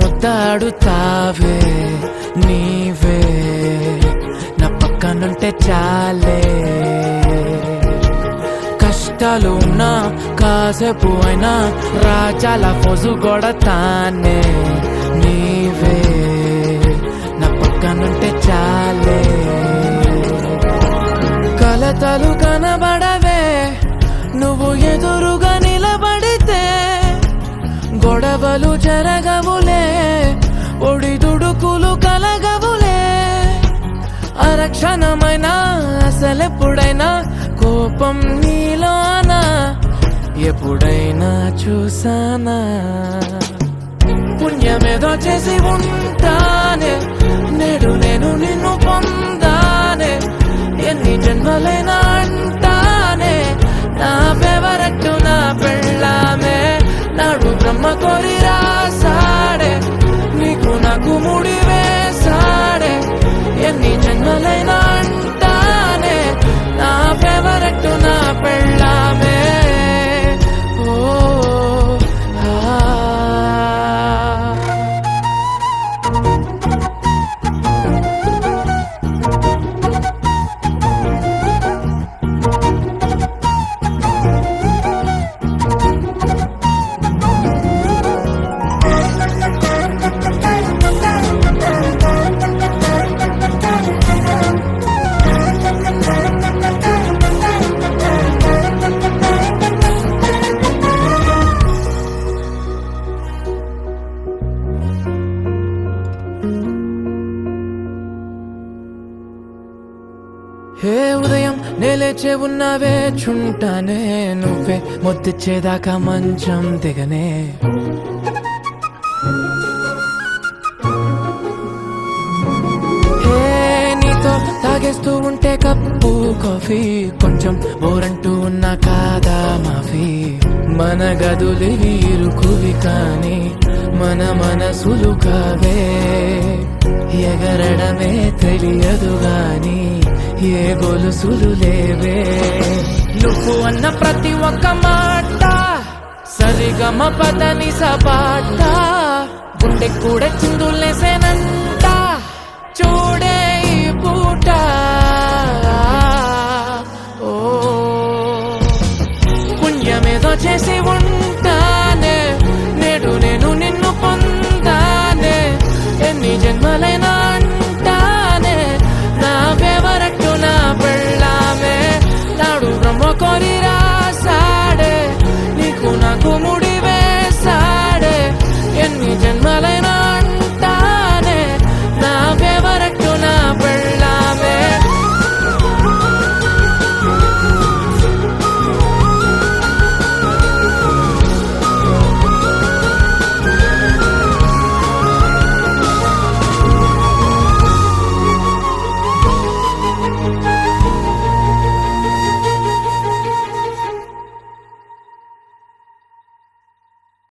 ముద్దాడుతావే నీవే నా పక్కనుంటే చాలే కష్టాలు ఉన్నా కాసేపు అయినా రాజాల ఫోజు కొడతానే నీవే నా పక్కనుంటే చాలే కలతలు కనబడవే నువ్వు ఎదురుగా నిలబడితే గొడవలు జరగవులే ఒడిదుడుకులు కలగవులే అరక్షణమైనా అసలెప్పుడైనా కోపం నీలోనా ఎప్పుడైనా చూసానా పుణ్యమేదో చేసి ఉంటానే నేడు నేను నిన్ను పొందానే ఎన్ని జన్మలైనా అంటానే నా ఫేవరెట్ నా పెళ్ళామే నాడు బ్రహ్మ కోరి రాసాడే నీకు నాకు ముడి వేసాడే ఎన్ని జన్మలైనా అంటానే నా ఫేవరెట్ నా పెళ్ళామే ఓ హే ఉదయం నేలేచే ఉన్నావే చుంటానే నువ్వే మొద్దిచ్చేదాకా మంచం దిగనే హే నీతో తాగేస్తూ ఉంటే కప్పు కాఫీ కొంచెం బోరంటూ ఉన్నా కాదా మాఫీ మన గదులివి ఇరుకువి కానీ మన మనసులు కావే ఎగరడమే తెలియదు గాని ఏ గొలుసులు లేవే నువ్వు అన్న ప్రతి ఒక్క మాట సరిగమ పదని సపాట గుండె కూడా చిందులేసేనంట